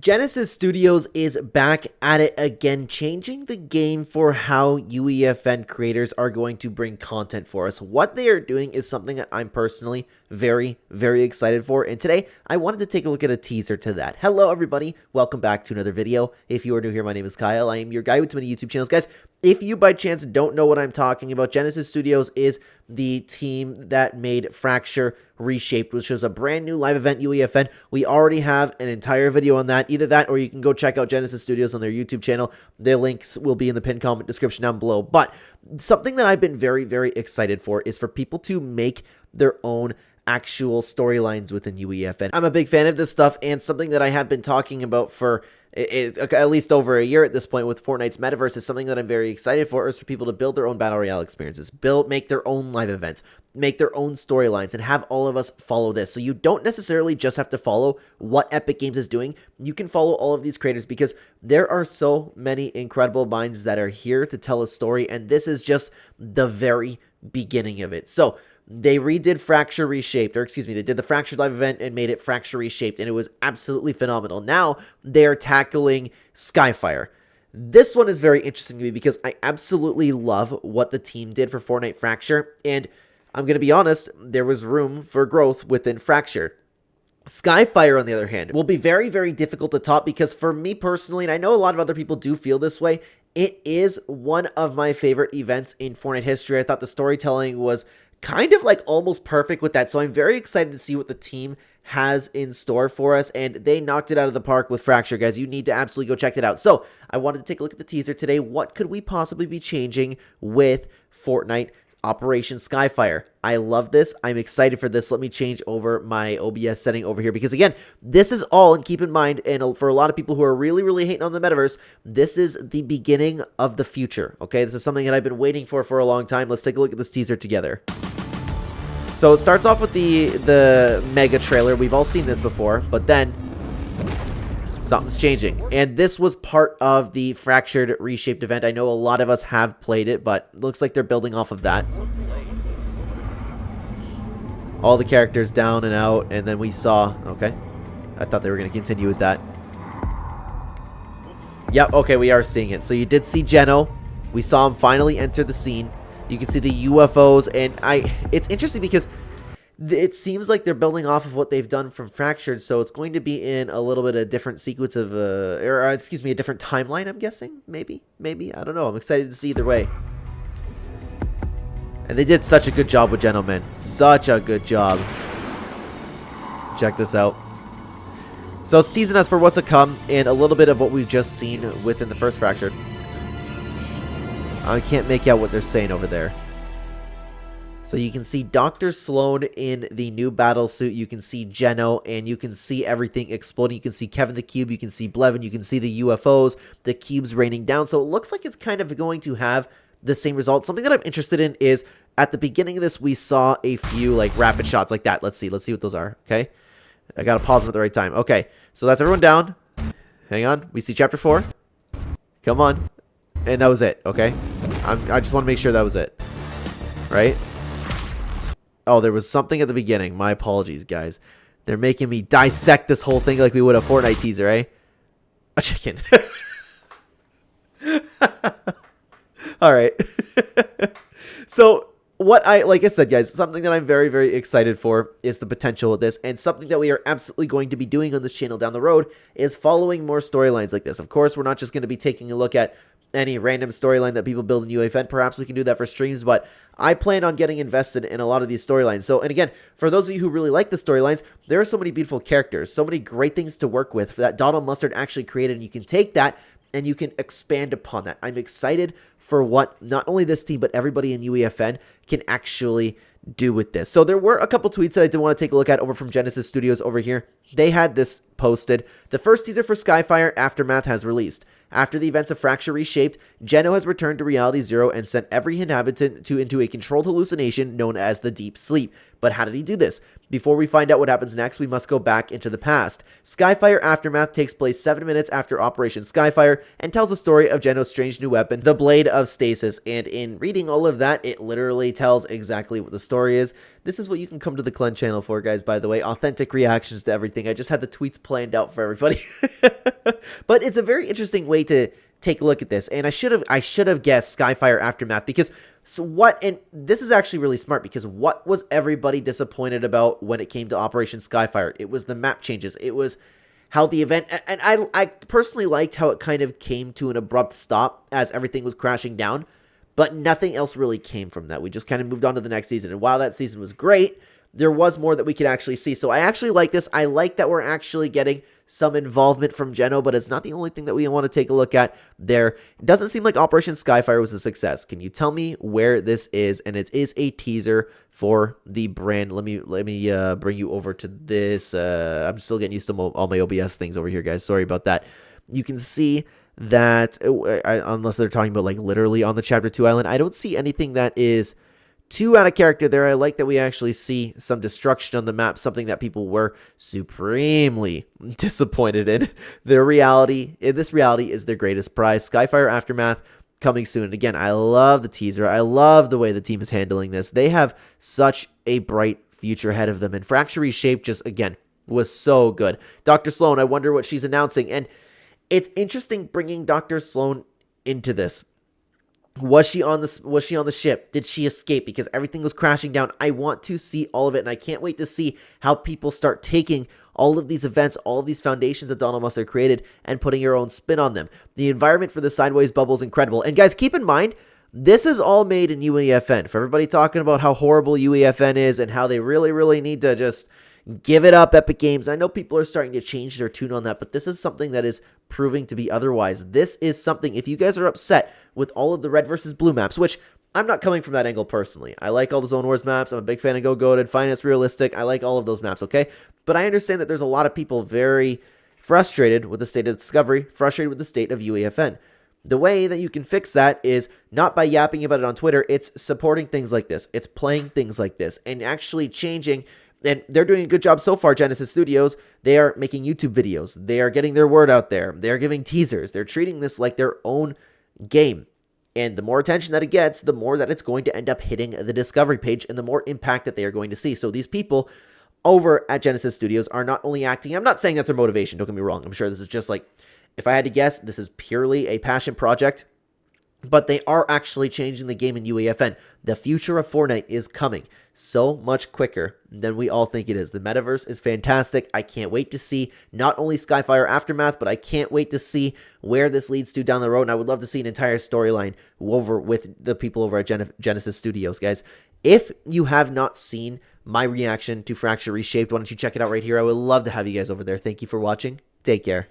Genesis Studios is back at it again, changing the game for how UEFN creators are going to bring content for us. What they are doing is something that I'm personally very excited for, and today I wanted to take a look at a teaser to that. Hello everybody, welcome back to another video. If you are new here, my name is Kyle. I am your guy with too many YouTube channels. Guys, if you by chance don't know what I'm talking about, Genesis Studios is the team that made Fracture Reshaped, which was a brand new live event UEFN. We already have an entire video on that. Either that or you can go check out Genesis Studios on their YouTube channel. Their links will be in the pinned comment description down below. But something that I've been very excited for is for people to make their own actual storylines within UEFN. I'm a big fan of this stuff, and something that I have been talking about for at least over a year at this point with Fortnite's Metaverse is something that I'm very excited for, is for people to build their own Battle Royale experiences, make their own live events, make their own storylines, and have all of us follow this. So you don't necessarily just have to follow what Epic Games is doing. You can follow all of these creators because there are so many incredible minds that are here to tell a story, and this is just the very beginning of it. So they redid Fracture Reshaped, or excuse me, they did the Fracture Live event and made it Fracture Reshaped, and it was absolutely phenomenal. Now they're tackling Skyfire. This one is very interesting to me because I absolutely love what the team did for Fortnite Fracture, and I'm going to be honest, there was room for growth within Fracture. Skyfire, on the other hand, will be very difficult to top because for me personally, and I know a lot of other people do feel this way, it is one of my favorite events in Fortnite history. I thought the storytelling was kind of like almost perfect with that, so I'm very excited to see what the team has in store for us, and they knocked it out of the park with Fracture, guys. You need to absolutely go check it out. So I wanted to take a look at the teaser today. What could we possibly be changing with Fortnite Operation Skyfire? I love this. I'm excited for this. Let me change over my OBS setting over here because, again, this is all, and keep in mind, and for a lot of people who are really hating on the Metaverse, this is the beginning of the future, okay? This is something that I've been waiting for a long time. Let's take a look at this teaser together. So it starts off with the mega trailer. We've all seen this before, but then something's changing. And this was part of the Fractured Reshaped event. I know a lot of us have played it, but it looks like they're building off of that. All the characters down and out, and then we saw, okay, I thought they were going to continue with that. Yep, okay, we are seeing it. So you did see Geno. We saw him finally enter the scene. You can see the UFOs, and it's interesting because it seems like they're building off of what they've done from Fractured, so it's going to be in a little bit of different sequence of, a different timeline, I'm guessing? Maybe, I don't know. I'm excited to see either way. And they did such a good job with Geno, man. Such a good job. Check this out. So it's teasing us for what's to come, and a little bit of what we've just seen within the first Fractured. I can't make out what they're saying over there. So you can see Dr. Sloan in the new battle suit. You can see Geno, and you can see everything exploding. You can see Kevin the Cube. You can see Blevin. You can see the UFOs, the cubes raining down. So it looks like it's kind of going to have the same result. Something that I'm interested in is at the beginning of this, we saw a few like rapid shots like that. Let's see what those are. Okay. I got to pause them at the right time. Okay. So that's everyone down. Hang on. We see chapter 4. Come on. And that was it, okay? I just want to make sure that was it. Right? Oh, there was something at the beginning. My apologies, guys. They're making me dissect this whole thing like we would a Fortnite teaser, eh? A chicken. Alright. So, like I said, guys, something that I'm very excited for is the potential of this, and something that we are absolutely going to be doing on this channel down the road is following more storylines like this. Of course, we're not just going to be taking a look at any random storyline that people build in UEFN. Perhaps we can do that for streams, but I plan on getting invested in a lot of these storylines. So, and again, for those of you who really like the storylines, there are so many beautiful characters, so many great things to work with that Donald Mustard actually created, and you can take that and you can expand upon that. I'm excited for what not only this team, but everybody in UEFN can actually do with this. So there were a couple tweets that I did want to take a look at over from Genesis Studios over here. They had this posted. The first teaser for Skyfire Aftermath has released. After the events of Fracture Reshaped, Geno has returned to Reality Zero and sent every inhabitant into a controlled hallucination known as the Deep Sleep. But how did he do this? Before we find out what happens next, we must go back into the past. Skyfire Aftermath takes place 7 minutes after Operation Skyfire and tells the story of Geno's strange new weapon, the Blade of Stasis. And in reading all of that, it literally tells exactly what the story is. This is what you can come to the Clen channel for, guys, by the way. Authentic reactions to everything. I just had the tweets planned out for everybody. But it's a very interesting way to take a look at this. And I should have guessed Skyfire Aftermath, because and this is actually really smart, because what was everybody disappointed about when it came to Operation Skyfire? It was the map changes. It was how the event, and I personally liked how it kind of came to an abrupt stop as everything was crashing down, but nothing else really came from that. We just kind of moved on to the next season, and while that season was great, there was more that we could actually see. So I actually like this. I like that we're actually getting some involvement from Geno, but it's not the only thing that we want to take a look at there. It doesn't seem like Operation Skyfire was a success. Can you tell me where this is? And it is a teaser for the brand. Let me bring you over to this. I'm still getting used to all my OBS things over here, guys. Sorry about that. You can see that, unless they're talking about like literally on the Chapter 2 island, I don't see anything that is too out of character there. I like that we actually see some destruction on the map, something that people were supremely disappointed in. This reality is their greatest prize. Skyfire Aftermath coming soon. And again, I love the teaser. I love the way the team is handling this. They have such a bright future ahead of them. And Fracture Reshape just, again, was so good. Dr. Sloan, I wonder what she's announcing. And it's interesting bringing Dr. Sloan into this. Was she on the ship? Did she escape? Because everything was crashing down. I want to see all of it, and I can't wait to see how people start taking all of these events, all of these foundations that Donald Musser created, and putting your own spin on them. The environment for the sideways bubble is incredible. And guys, keep in mind, this is all made in UEFN. For everybody talking about how horrible UEFN is and how they really, really need to just give it up, Epic Games. I know people are starting to change their tune on that, but this is something that is proving to be otherwise. This is something, if you guys are upset with all of the red versus blue maps, which I'm not coming from that angle personally. I like all the Zone Wars maps. I'm a big fan of Go Goated, Finance Realistic. I like all of those maps, okay? But I understand that there's a lot of people very frustrated with the state of Discovery, frustrated with the state of UEFN. The way that you can fix that is not by yapping about it on Twitter. It's supporting things like this. It's playing things like this and actually changing. And they're doing a good job so far, Genesis Studios. They are making YouTube videos. They are getting their word out there. They're giving teasers. They're treating this like their own game. And the more attention that it gets, the more that it's going to end up hitting the Discovery page and the more impact that they are going to see. So these people over at Genesis Studios are not only acting, I'm not saying that's their motivation, don't get me wrong. I'm sure this is just like, if I had to guess, this is purely a passion project. But they are actually changing the game in UEFN. The future of Fortnite is coming so much quicker than we all think it is. The Metaverse is fantastic. I can't wait to see not only Skyfire Aftermath, but I can't wait to see where this leads to down the road. And I would love to see an entire storyline over with the people over at Genesis Studios, guys. If you have not seen my reaction to Fracture Reshaped, why don't you check it out right here? I would love to have you guys over there. Thank you for watching. Take care.